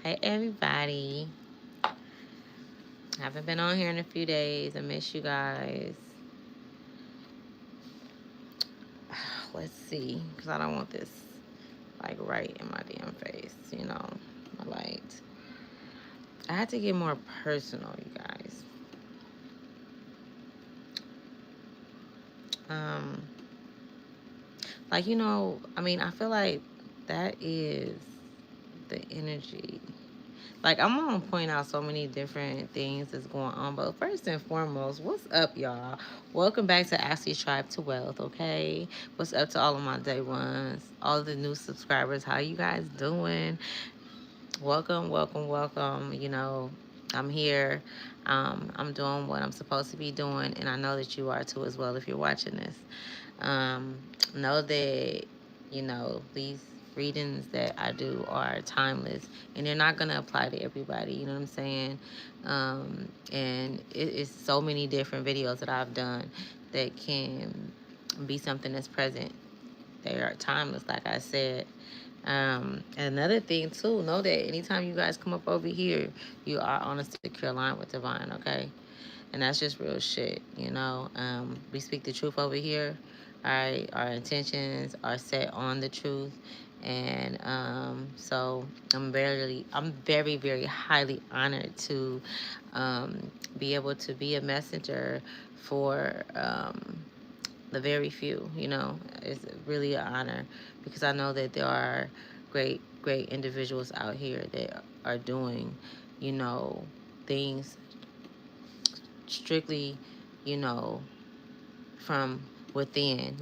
Hey everybody. Haven't been on here in a few days. I miss you guys. Let's see, because I don't want this like right in my damn face, my light. I had to get more personal, you guys. Um, I feel like that is the energy. Like, I'm gonna point out so many different things that's going on, but first and foremost, what's up, y'all? Welcome back to Ashley Tribe to Wealth, okay? What's up to all of my day ones, all of the new subscribers? How you guys doing? Welcome, welcome, welcome. I'm here. I'm doing what I'm supposed to be doing, and I know that you are too as well if you're watching this. Um, know that, these readings that I do are timeless and they're not going to apply to everybody. You know what I'm saying? And it's so many different videos that I've done that can be something that's present. They are timeless, like I said. Another thing too, know that anytime you guys come up over here, you are on a secure line with divine, okay? And that's just real shit. We speak the truth over here. All right, our intentions are set on the truth, and so I'm very, very highly honored to be able to be a messenger for the very few. It's really an honor because I know that there are great, great individuals out here that are doing, you know, things strictly, you know, from within,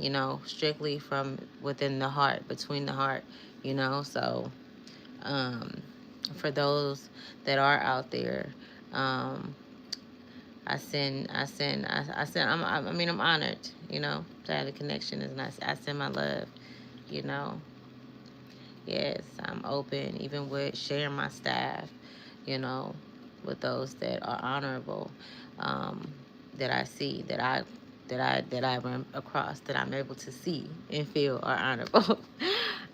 strictly from within the heart, between the heart, So, um, for those that are out there, um, I'm honored, to have a connection is nice. I send my love, you know. Yes, I'm open, even with sharing my staff, you know, with those that are honorable, um, that I see, that I run across, that I'm able to see and feel are honorable.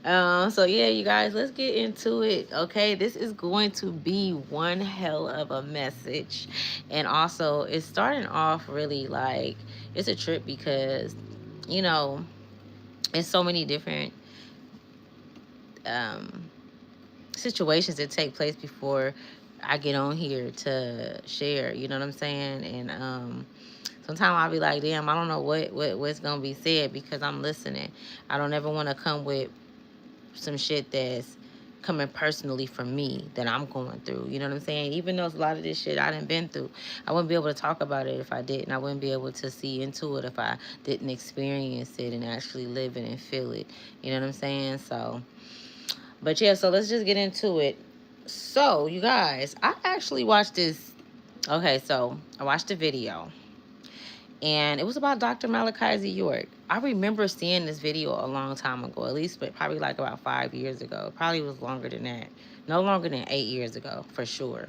So yeah, you guys, let's get into it. Okay, this is going to be one hell of a message, and also it's starting off really like it's a trip because, you know, it's so many different um situations that take place before I get on here to share. You know what I'm saying? And sometimes I'll be like, damn, I don't know what's gonna be said because I'm listening. I don't ever want to come with some shit that's coming personally from me that I'm going through. You know what I'm saying? Even though a lot of this shit I done been through, I wouldn't be able to talk about it if I didn't. I wouldn't be able to see into it if I didn't experience it and actually live it and feel it. You know what I'm saying? So, but yeah, so let's just get into it. So, you guys, I actually watched this. Okay, so I watched a video and it was about Dr. Malachi Z. York. I remember seeing this video a long time ago, at least, but probably like about 5 years ago. Probably was longer than that. No longer than 8 years ago, for sure.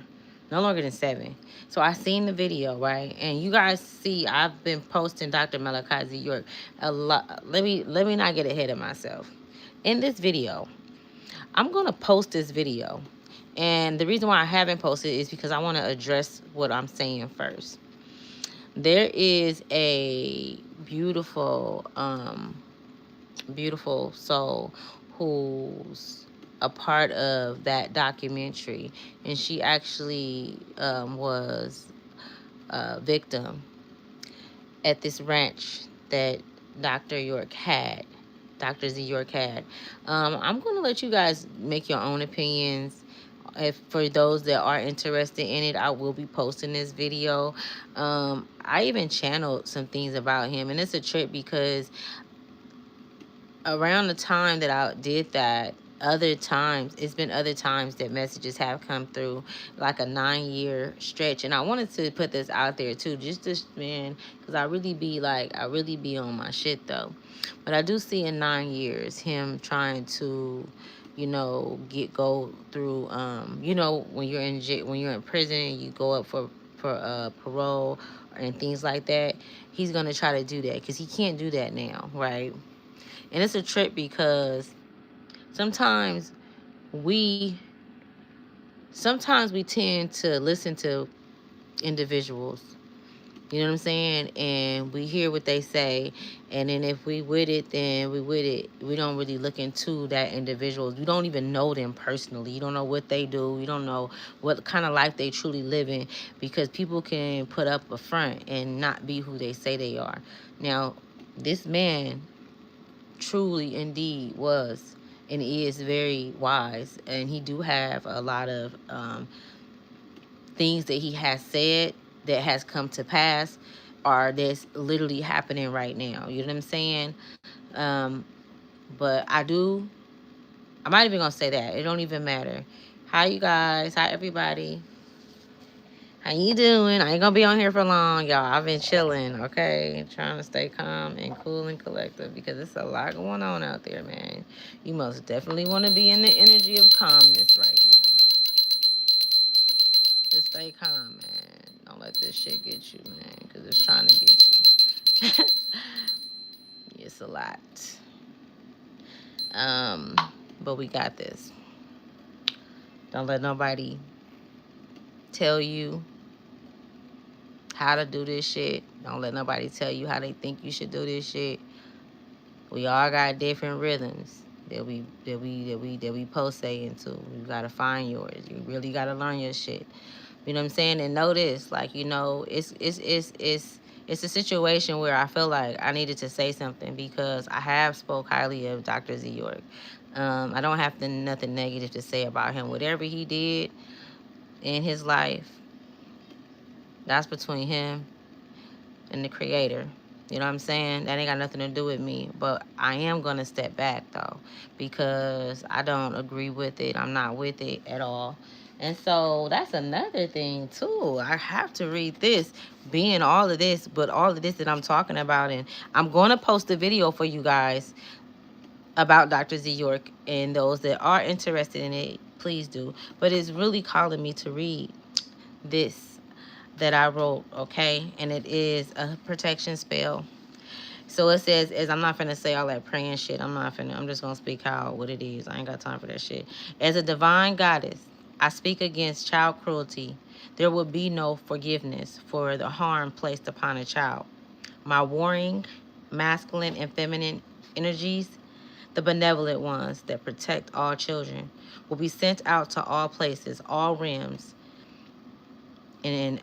No longer than 7. So I seen the video, right? And you guys see, I've been posting Dr. Malachi Z. York a lot. Let me not get ahead of myself. In this video, I'm gonna post this video. And the reason why I haven't posted is because I want to address what I'm saying first. There is a beautiful soul who's a part of that documentary, and she actually was a victim at this ranch that Dr. York had. Dr. Z York had. I'm going to let you guys make your own opinions. If for those that are interested in it, I will be posting this video. I even channeled some things about him, and it's a trip because around the time that I did that, it's been other times that messages have come through, like a 9 year stretch. And I wanted to put this out there too, just this man, because I really be on my shit though. But I do see in 9 years him trying to, go through, when you're in when you're in prison, you go up for parole and things like that. He's gonna try to do that because he can't do that now, right? And it's a trip because sometimes we sometimes we tend to listen to individuals, you know what I'm saying? And we hear what they say. And then if we with it, then we with it. We don't really look into that individual. You don't even know them personally. You don't know what they do. You don't know what kind of life they truly live in. Because people can put up a front and not be who they say they are. Now, this man truly indeed was and is very wise. And he do have a lot of things that he has said that has come to pass or that's literally happening right now. You know what I'm saying? But I'm not even gonna say that. It don't even matter. Hi you guys. Hi everybody. How you doing? I ain't gonna be on here for long, y'all. I've been chilling, okay? Trying to stay calm and cool and collective because there's a lot going on out there, man. You most definitely want to be in the energy of calmness right now. Just stay calm, man. Don't let this shit get you, man, because it's trying to get you. It's a lot. Um, but we got this. Don't let nobody tell you how to do this shit. Don't let nobody tell you how they think you should do this shit. We all got different rhythms that we pulsate into. You gotta find yours. You really gotta learn your shit. You know what I'm saying? And know this, like, you know, it's a situation where I feel like I needed to say something because I have spoke highly of Dr. Z York. I don't have nothing negative to say about him. Whatever he did in his life, that's between him and the creator. You know what I'm saying? That ain't got nothing to do with me. But I am going to step back, though, because I don't agree with it. I'm not with it at all. And so that's another thing, too. I have to read this, being all of this, but all of this that I'm talking about. And I'm going to post a video for you guys about Dr. Z York, and those that are interested in it, please do. But it's really calling me to read this that I wrote, okay? And it is a protection spell. So it says, as I'm not finna say all that praying shit. I'm just gonna speak how what it is. I ain't got time for that shit. As a divine goddess, I speak against child cruelty. There will be no forgiveness for the harm placed upon a child. My warring, masculine and feminine energies, the benevolent ones that protect all children, will be sent out to all places, all realms, and in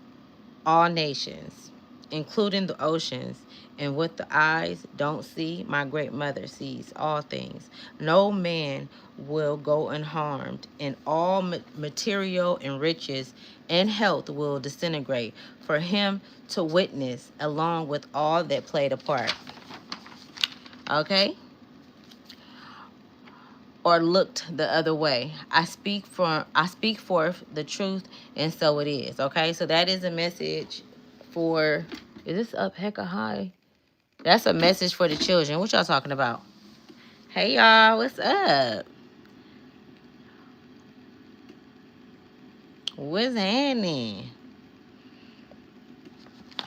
all nations, including the oceans. And what the eyes don't see, my great mother sees all things. No man will go unharmed, and all material and riches and health will disintegrate for him to witness, along with all that played a part. Okay? Or looked the other way. I speak forth the truth, and so it is. Okay, so that is a message for. Is this up hecka high? That's a message for the children. What y'all talking about? Hey y'all, what's up? What's happening?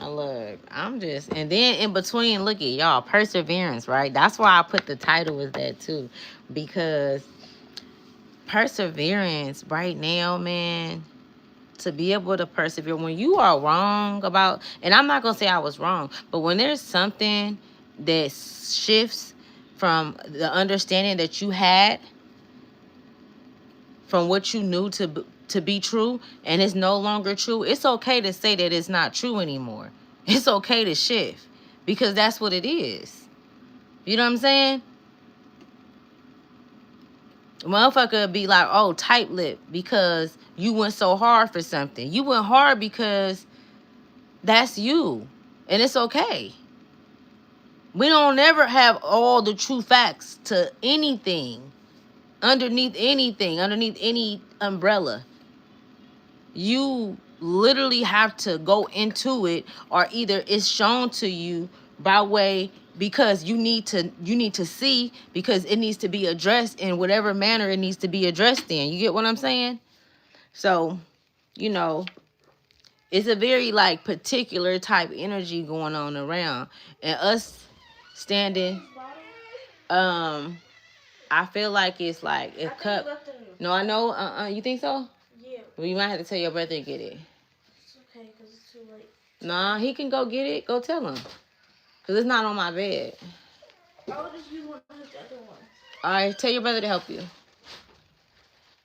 Look, I'm just, and then in between, look at y'all, perseverance, right? That's why I put the title as that too, because perseverance right now, man, to be able to persevere when you are wrong about, and I'm not gonna say I was wrong, but when there's something that shifts from the understanding that you had from what you knew to be true, and it's no longer true, it's okay to say that it's not true anymore. It's okay to shift because that's what it is. You know what I'm saying? Motherfucker be like, oh, tight lip because you went so hard for something. You went hard because that's you. And it's okay. We don't never have all the true facts to anything, underneath any umbrella. You literally have to go into it, or either it's shown to you by way, because you need to see, because it needs to be addressed in whatever manner it needs to be addressed in. You get what I'm saying? So, you know, it's a very like particular type energy going on around, and us standing, I feel like it's like if cup. No, I know. You think so? Yeah. Well, you might have to tell your brother to get it. It's okay, because it's too late. Nah, he can go get it. Go tell him. Because it's not on my bed. I'll just use one of the other ones. All right, tell your brother to help you.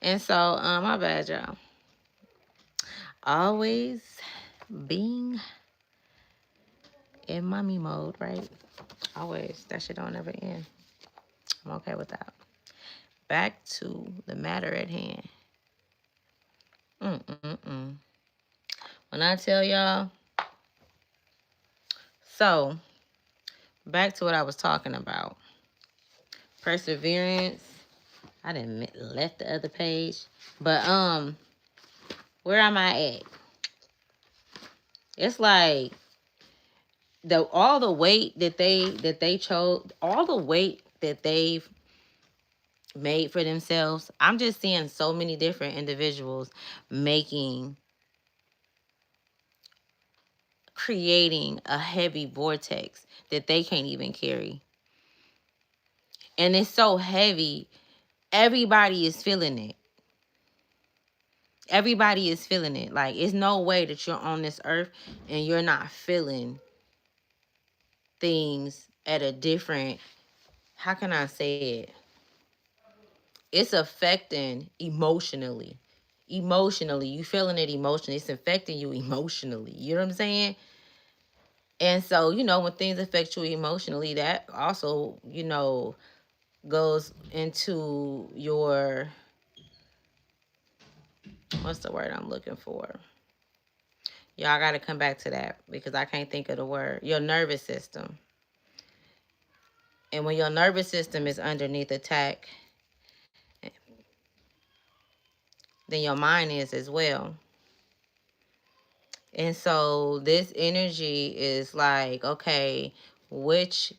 And so, my bad, y'all. Always being in mommy mode, right? Always. That shit don't ever end. I'm okay with that. Back to the matter at hand. Mm-mm-mm. When I tell y'all, so back to what I was talking about. Perseverance. I didn't left the other page. But where am I at? It's like all the weight that they chose, all the weight that they've made for themselves. I'm just seeing so many different individuals creating a heavy vortex that they can't even carry. And it's so heavy, everybody is feeling it. Everybody is feeling it. Like, it's no way that you're on this earth and you're not feeling things at a different, how can I say it? It's affecting emotionally. Emotionally. You feeling it emotionally. It's affecting you emotionally. You know what I'm saying? And so, when things affect you emotionally, that also, goes into your, what's the word I'm looking for? Y'all got to come back to that because I can't think of the word. Your nervous system. And when your nervous system is underneath attack, then your mind is as well. And so this energy is like, okay, which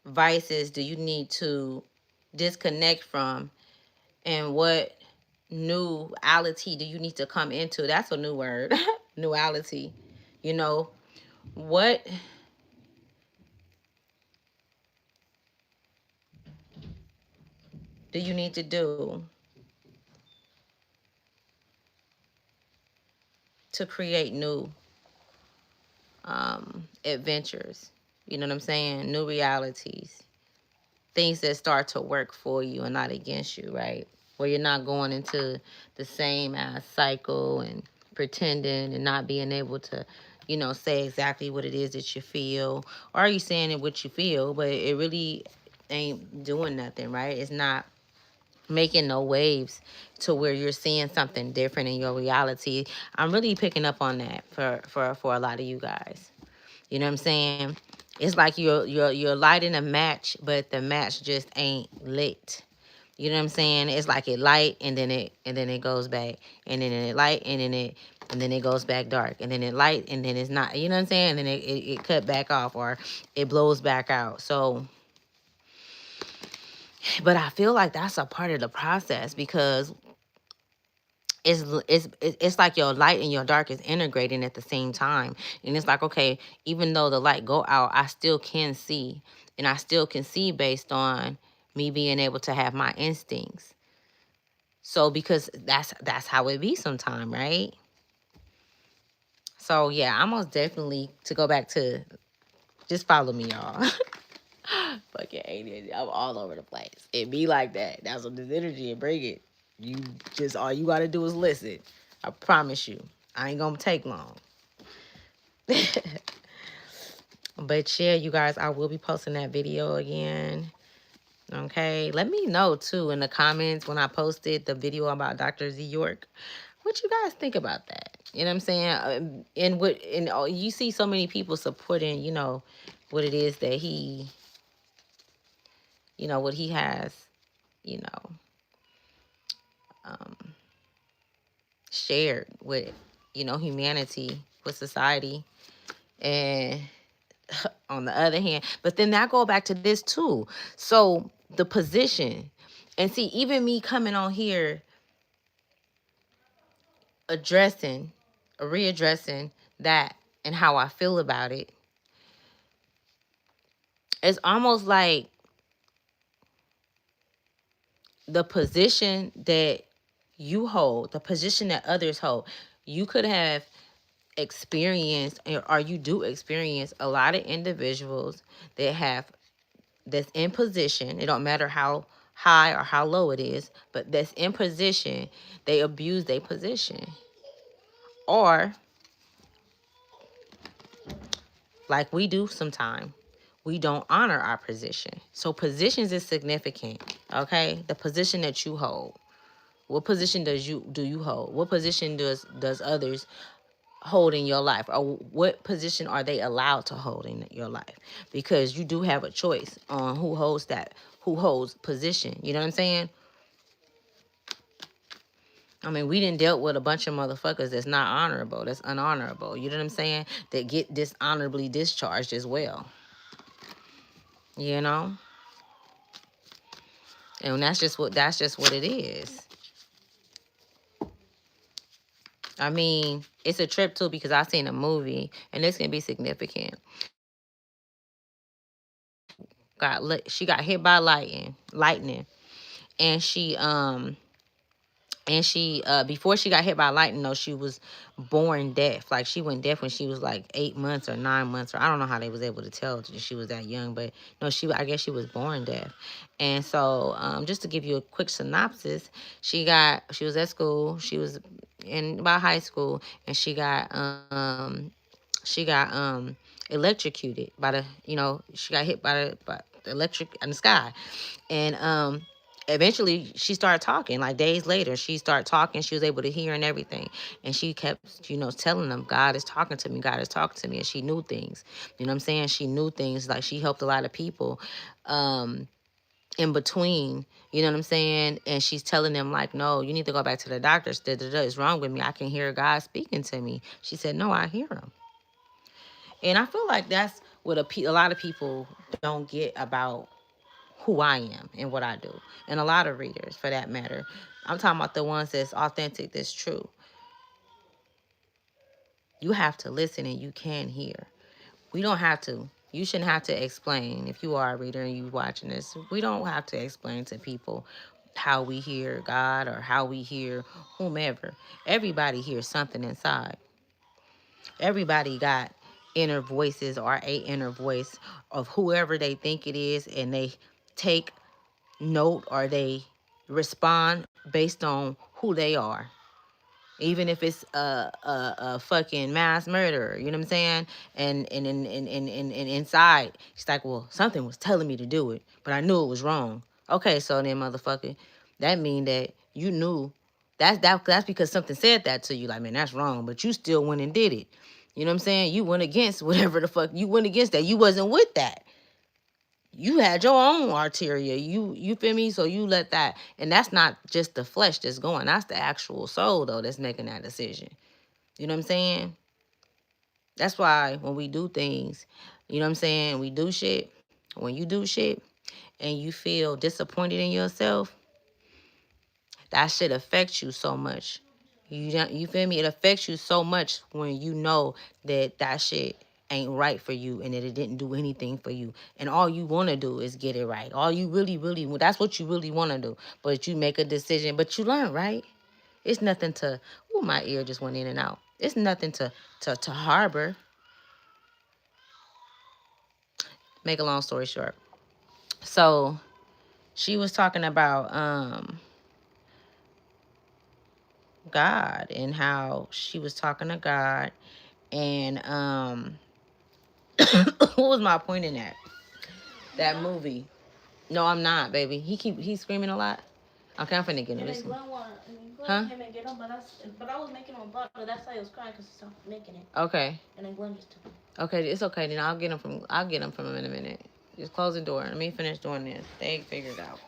vices do you need to disconnect from, and what newality do you need to come into? That's a new word. Newality. What do you need to do to create new adventures? You know what I'm saying? New realities. Things that start to work for you and not against you, right? Where you're not going into the same cycle and pretending and not being able to, say exactly what it is that you feel. Or are you saying it what you feel, but it really ain't doing nothing, right? It's not making no waves to where you're seeing something different in your reality. I'm really picking up on that for a lot of you guys. You know what I'm saying? It's like you're lighting a match, but the match just ain't lit. You know what I'm saying? It's like it light and then it goes back, and then it light and then it goes back dark, and then it light and then it's not. You know what I'm saying? And then it cut back off, or it blows back out. So, but I feel like that's a part of the process because it's like your light and your dark is integrating at the same time. And it's like, okay, even though the light go out, I still can see, and I still can see based on me being able to have my instincts. So because that's how it be sometime, right? So yeah, I'm most definitely, to go back to, just follow me, y'all. Fucking ain't it, I'm all over the place. It be like that. That's what this energy, and bring it. You just, all you gotta do is listen. I promise you, I ain't gonna take long. But yeah, you guys, I will be posting that video again. Okay, let me know too in the comments when I posted the video about Dr. Z York, what you guys think about that. You know what I'm saying? You see so many people supporting, what it is that he, what he has, you know, um, shared with, humanity, with society. And on the other hand, but then that go back to this too. So the position, and see, even me coming on here readdressing that and how I feel about it, it's almost like the position that you hold, the position that others hold. You could have experienced, or you do experience, a lot of individuals that have, that's in position. It don't matter how high or how low it is, but that's in position. They abuse their position, or like we do sometimes, we don't honor our position. So positions is significant. Okay, the position that you hold. What position do you hold? What position does others hold in your life, or what position are they allowed to hold in your life? Because you do have a choice on who holds position. You know what I'm saying? I mean, we didn't dealt with a bunch of motherfuckers that's not honorable, that's unhonorable. You know what I'm saying? That get dishonorably discharged as well. You know, and that's just what it is. I mean, it's a trip too because I seen a movie, and this can be significant. She got hit by lightning, and she before she got hit by lightning though, she was born deaf. Like she went deaf when she was like 8 months or 9 months, or I don't know how they was able to tell that she was that young, but no, I guess she was born deaf. And so just to give you a quick synopsis, she was at school, she was in about high school, and she got electrocuted by she got hit by the electric in the sky. And eventually she started talking. Like days later, she started talking. She was able to hear and everything. And she kept, telling them, God is talking to me. God is talking to me. And she knew things. You know what I'm saying? She knew things. Like she helped a lot of people in between. You know what I'm saying? And she's telling them, like, no, you need to go back to the doctors. It's wrong with me. I can hear God speaking to me. She said, no, I hear him. And I feel like that's what a lot of people don't get about who I am and what I do. And a lot of readers, for that matter. I'm talking about the ones that's authentic, that's true. You have to listen and you can hear. We don't have to. You shouldn't have to explain. If you are a reader and you watching this, we don't have to explain to people how we hear God or how we hear whomever. Everybody hears something inside. Everybody got inner voices or a inner voice of whoever they think it is, and they take note or they respond based on who they are. Even if it's a fucking mass murderer, you know what I'm saying? And inside, she's like, well, something was telling me to do it, but I knew it was wrong. Okay, so then, motherfucker, that mean that you knew. That's because something said that to you. Like, man, that's wrong, but you still went and did it. You know what I'm saying? You went against whatever the fuck you went against that. You wasn't with that. You had your own arteria. You feel me? So you let that, and that's not just the flesh that's going. That's the actual soul though that's making that decision. You know what I'm saying? That's why when we do things, you know what I'm saying, we do shit. When you do shit and you feel disappointed in yourself, that shit affects you so much. You feel me? It affects you so much when you know that shit ain't right for you and that it didn't do anything for you. And all you want to do is get it right. All you really, that's what you really want to do. But you make a decision, but you learn, right? It's nothing to, oh, my ear just went in and out. It's nothing to harbor. Make a long story short. So she was talking about God and how she was talking to God. And what was my point in that movie? No, I'm not, baby. He's screaming a lot. Okay, I'm finna get him. And then Glenn came and get him, but I was making him butter. That's why he was crying because he stopped making it. Okay. And then Glenn just took him. Okay, it's okay. Then I'll get him from him in a minute. Just close the door. Let me finish doing this. They figure it out.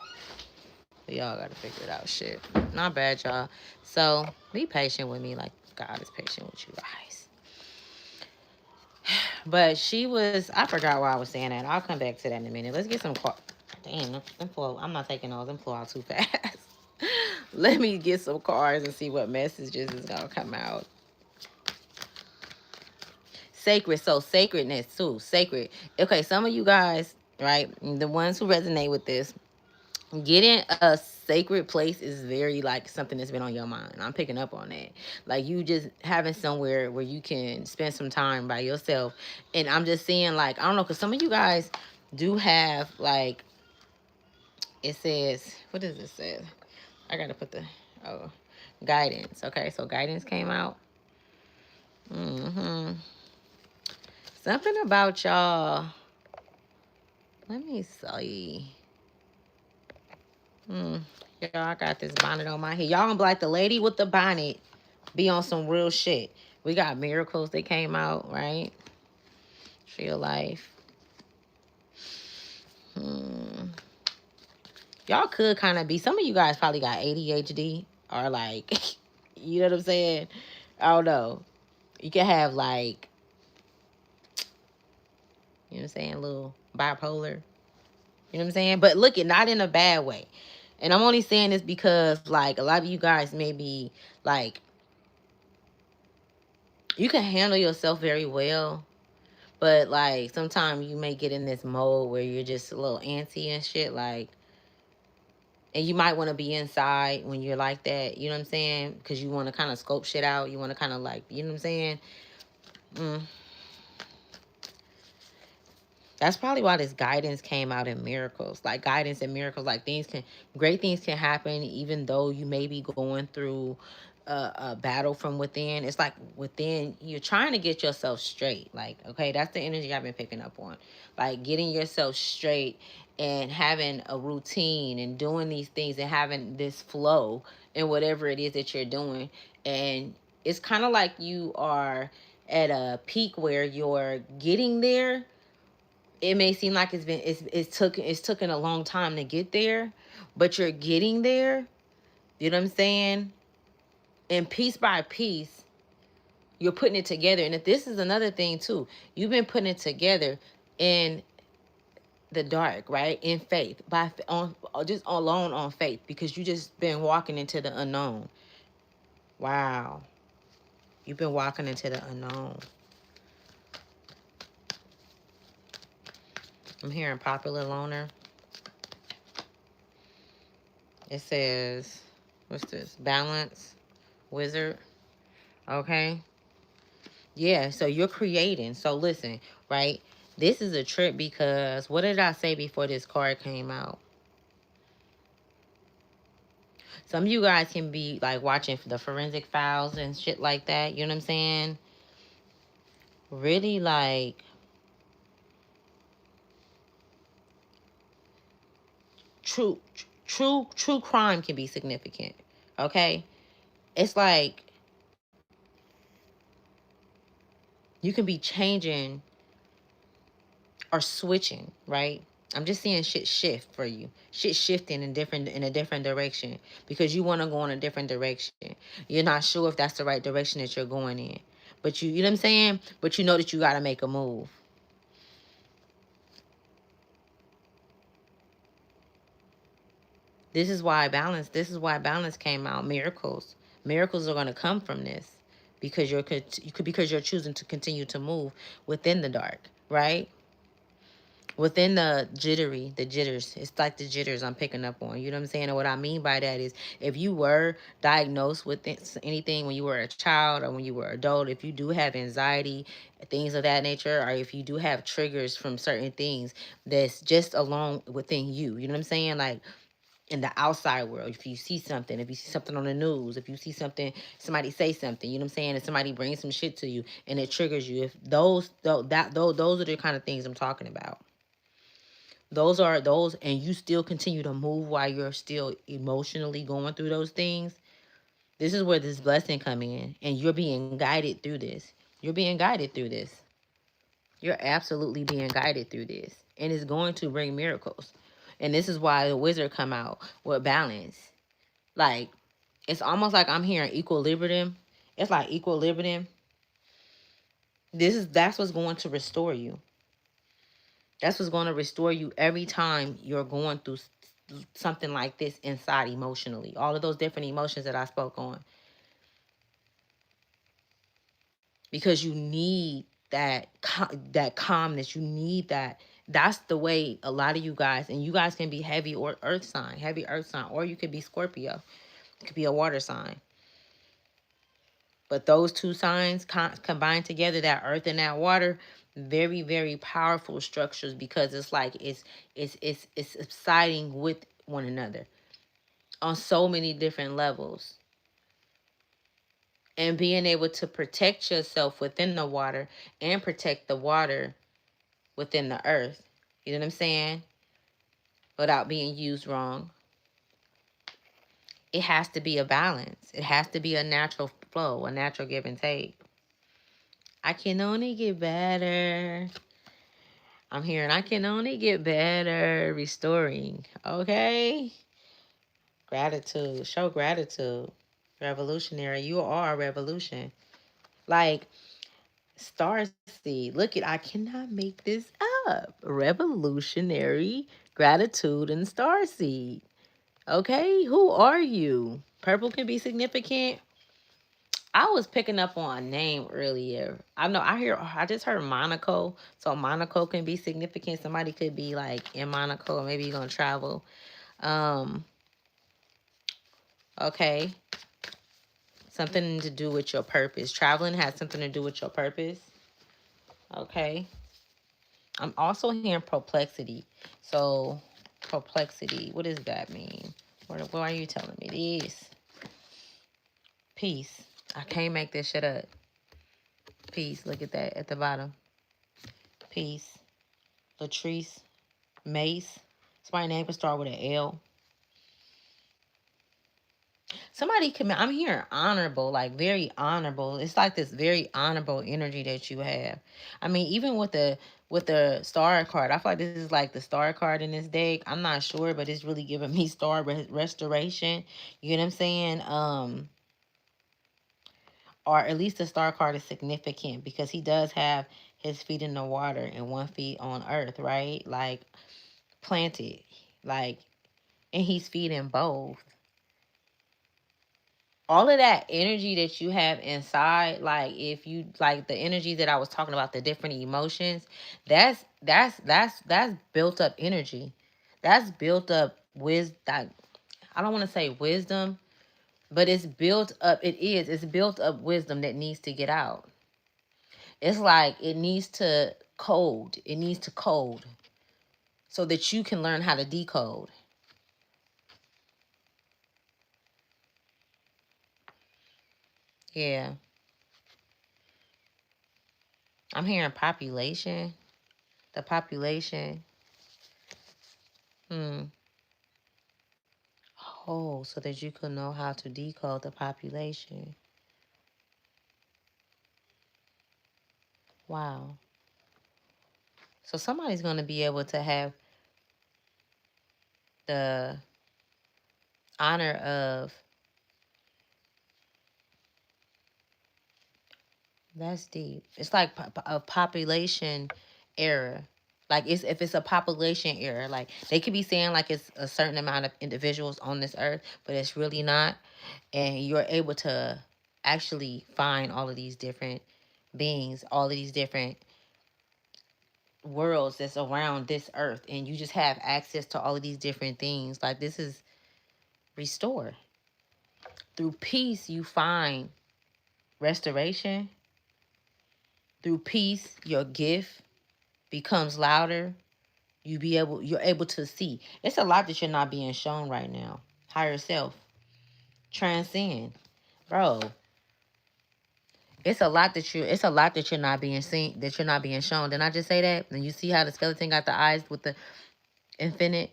Y'all gotta figure it out. Shit. Not bad, y'all. So be patient with me, like God is patient with you guys. But I forgot why I was saying that. I'll come back to that in a minute. Let's get some damn, them flow. I'm not taking those. Them flow out too fast. Let me get some cards and see what messages is gonna come out. Sacred, so sacredness too. Sacred. Okay, some of you guys, right, the ones who resonate with this, getting a sacred place is very like something that's been on your mind. I'm picking up on that. Like you just having somewhere where you can spend some time by yourself. And I'm just seeing like, I don't know, because some of you guys do have like, it says, what does it say? I gotta put the, oh, guidance. Okay, so guidance came out. hmm Something about y'all. Let me see. Hmm. Y'all, I got this bonnet on my head. Y'all gonna be like the lady with the bonnet. Be on some real shit. We got miracles that came out, right? Real life. Hmm. Y'all could kind of be. Some of you guys probably got ADHD or like, you know what I'm saying? I don't know. You can have like, you know what I'm saying, a little bipolar. You know what I'm saying? But look, it not in a bad way. And I'm only saying this because like a lot of you guys may be like, you can handle yourself very well, but like sometimes you may get in this mode where you're just a little antsy and shit, like, and you might want to be inside when you're like that, you know what I'm saying? Because you want to kind of scope shit out. You want to kind of like, you know what I'm saying? Mm. That's probably why this guidance came out in miracles. Like guidance and miracles, like great things can happen even though you may be going through a battle from within. It's like within, you're trying to get yourself straight. Like, okay, that's the energy I've been picking up on. Like getting yourself straight and having a routine and doing these things and having this flow in whatever it is that you're doing. And it's kind of like you are at a peak where you're getting there. It may seem like it's taken a long time to get there, but you're getting there. You know what I'm saying? And piece by piece, you're putting it together. And if this is another thing too, you've been putting it together in the dark, right? In faith, by on just alone on faith, because you just been walking into the unknown. Wow, you've been walking into the unknown. I'm hearing popular loner. It says, what's this? Balance, wizard. Okay. Yeah, so you're creating. So listen, right? This is a trip because what did I say before this card came out? Some of you guys can be like watching the forensic files and shit like that. You know what I'm saying? Really like true true crime can be significant. Okay? It's like you can be changing or switching, right? I'm just seeing shit shift for you. Shit shifting in a different direction because you want to go in a different direction. You're not sure if that's the right direction that you're going in. But you know what I'm saying? But you know that you got to make a move. This is why balance came out. Miracles are going to come from this because because you're choosing to continue to move within the dark, right? Within the jitters. It's like the jitters I'm picking up on. You know what I'm saying? And what I mean by that is if you were diagnosed with anything when you were a child or when you were adult, if you do have anxiety, things of that nature, or if you do have triggers from certain things that's just alone within you, you know what I'm saying? Like in the outside world, if you see something on the news, if you see something, somebody say something, you know what I'm saying, and somebody brings some shit to you and it triggers you, if those are the kind of things I'm talking about. Those are those, and you still continue to move while you're still emotionally going through those things. This is where this blessing come in, and you're being guided through this. You're being guided through this. You're absolutely being guided through this, and it's going to bring miracles. And this is why the wizard come out with balance. Like it's almost like I'm hearing equilibrium. It's like equilibrium. That's what's going to restore you. That's what's going to restore you every time you're going through something like this inside emotionally. All of those different emotions that I spoke on. Because you need that calmness, you need that That's the way a lot of you guys, and you guys can be heavy or heavy earth sign, or you could be Scorpio. It could be a water sign. But those two signs combined together, that earth and that water, very, very powerful structures, because it's like it's subsiding with one another on so many different levels. And being able to protect yourself within the water and protect the water within the earth. You know what I'm saying? Without being used wrong. It has to be a balance. It has to be a natural flow, a natural give and take. I can only get better. I'm hearing I can only get better. Restoring. Okay? Gratitude. Show gratitude. Revolutionary. You are a revolution. Like, Starseed. Look at, I cannot make this up. Revolutionary. Gratitude and Starseed. Okay? Who are you? Purple can be significant. I was picking up on a name earlier. I just heard Monaco. So Monaco can be significant. Somebody could be like in Monaco, or maybe you're gonna travel. Um, okay. Something to do with your purpose. Traveling has something to do with your purpose. Okay. I'm also hearing perplexity. So perplexity, what does that mean? What are you telling me? This. Peace. I can't make this shit up. Peace. Look at that at the bottom. Peace. Latrice. Mace. Somebody's name can start with an L. Somebody commit. I'm hearing honorable, like very honorable. It's like this very honorable energy that you have. I mean, even with the star card, I feel like this is like the star card in this deck. I'm not sure, but it's really giving me star restoration. You know what I'm saying? Or at least the star card is significant because he does have his feet in the water and 1 feet on earth, right? Like planted, like, and he's feeding both. All of that energy that you have inside, like if you like the energy that I was talking about, the different emotions, that's built up energy. That's built up wisdom. I don't want to say wisdom, but it's built up. It's built up wisdom that needs to get out. It's like it needs to code. It needs to code so that you can learn how to decode. Yeah. I'm hearing population. The population. Hmm. Oh, so that you could know how to decode the population. Wow. So somebody's going to be able to have the honor of, that's deep. It's like a population error. Like if it's a population error, like they could be saying like it's a certain amount of individuals on this earth, but it's really not. And you're able to actually find all of these different beings, all of these different worlds that's around this earth, and you just have access to all of these different things. Like this is restore. Through peace you find restoration. Through peace your gift becomes louder. You're able to see. It's a lot that you're not being shown right now. Higher self. Transcend. Bro, it's a lot that you're not being seen, that you're not being shown. Didn't I just say that? And you see how the skeleton got the eyes with the infinite.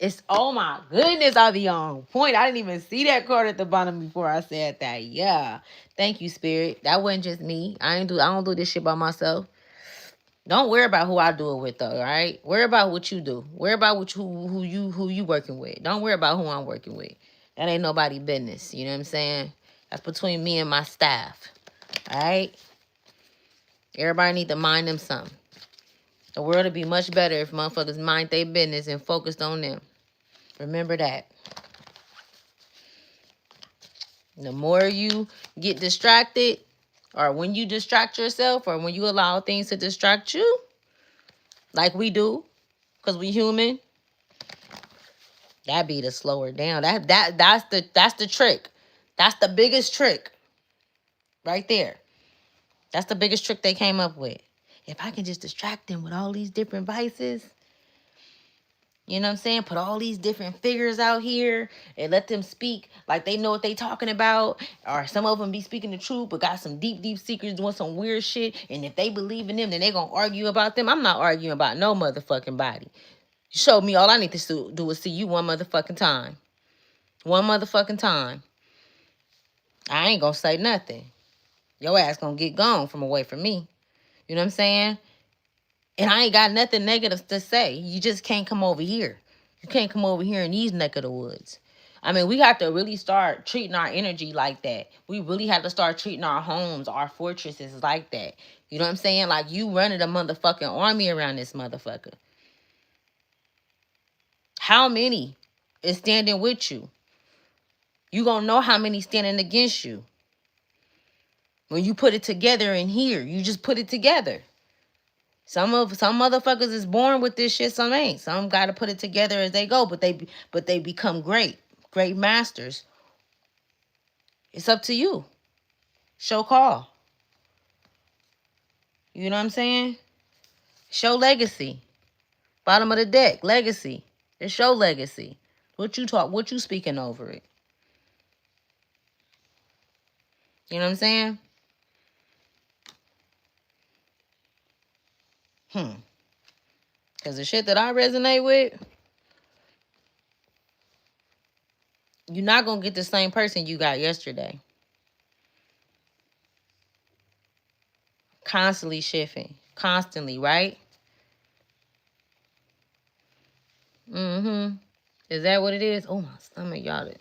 It's, oh my goodness, I'll be on point. I didn't even see that card at the bottom before I said that. Yeah. Thank you, Spirit. That wasn't just me. I don't do this shit by myself. Don't worry about who I do it with though, all right? Worry about what you do. Worry about who you working with. Don't worry about who I'm working with. That ain't nobody business. You know what I'm saying? That's between me and my staff. All right? Everybody need to mind them something. The world would be much better if motherfuckers mind their business and focused on them. Remember that. The more you get distracted, or when you distract yourself, or when you allow things to distract you, like we do, because we human, that be to slow her down. That's the trick. That's the biggest trick right there. That's the biggest trick they came up with. If I can just distract them with all these different vices, you know what I'm saying? Put all these different figures out here and let them speak like they know what they talking about. Or some of them be speaking the truth but got some deep, deep secrets doing some weird shit. And if they believe in them, then they going to argue about them. I'm not arguing about no motherfucking body. You showed me all I need to do is see you one motherfucking time. One motherfucking time. I ain't going to say nothing. Your ass going to get gone from away from me. You know what I'm saying? And I ain't got nothing negative to say. You just can't come over here. You can't come over here in these neck of the woods. I mean, we have to really start treating our energy like that. We really have to start treating our homes, our fortresses like that. You know what I'm saying? Like, you running a motherfucking army around this motherfucker. How many is standing with you? You gonna know how many standing against you. When you put it together in here, you just put it together. Some motherfuckers is born with this shit, some ain't. Some got to put it together as they go, but they become great masters. It's up to you. Show call. You know what I'm saying? Show legacy. Bottom of the deck, legacy. It's show legacy. What you speaking over it? You know what I'm saying? Because the shit that I resonate with, you're not going to get the same person you got yesterday. Constantly shifting. Constantly, right? Is that what it is? Oh, my stomach, y'all.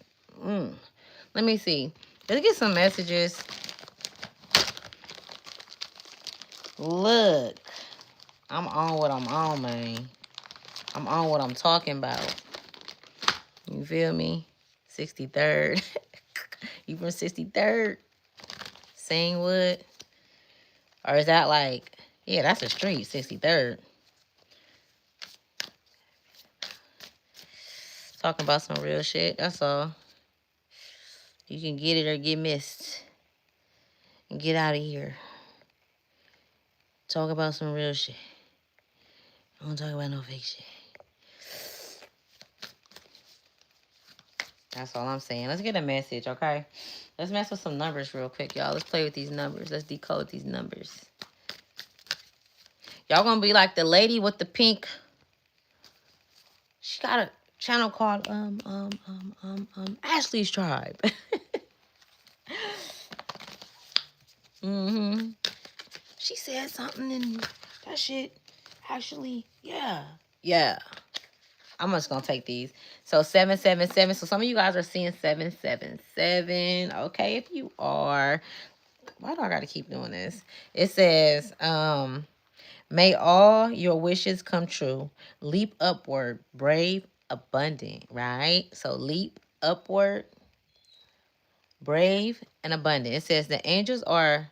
Let me see. Let's get some messages. Look. I'm on what I'm on, man. I'm on what I'm talking about. You feel me? 63rd. You from 63rd? Saying what? Or is that like, yeah, that's a street, 63rd. Talking about some real shit, that's all. You can get it or get missed. And get out of here. Talk about some real shit. I don't talk about no fake shit. That's all I'm saying. Let's get a message, okay? Let's mess with some numbers real quick, y'all. Let's play with these numbers. Let's decode these numbers. Y'all gonna be like the lady with the pink. She got a channel called Ashley's Tribe. She said something and that shit actually, yeah. I'm just gonna take these. So 777. So some of you guys are seeing 777. Okay, if you are, why do I gotta keep doing this? It says, may all your wishes come true. Leap upward, brave, abundant, right? So leap upward, brave, and abundant. It says the angels are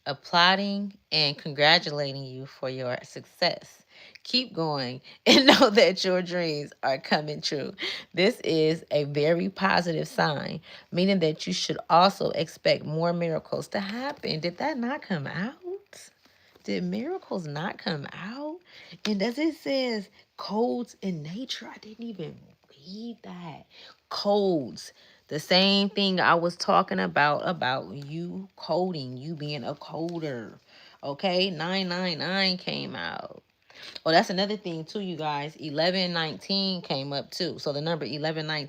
applauding and congratulating you for your success. Keep going and know that your dreams are coming true. This is a very positive sign, meaning that you should also expect more miracles to happen. Did that not come out? Did miracles not come out? And as it says, codes in nature, I didn't even read that. Codes. The same thing I was talking about you coding, you being a coder. Okay, 999 came out. Oh, that's another thing too, you guys. 1119 came up too. So the number 1119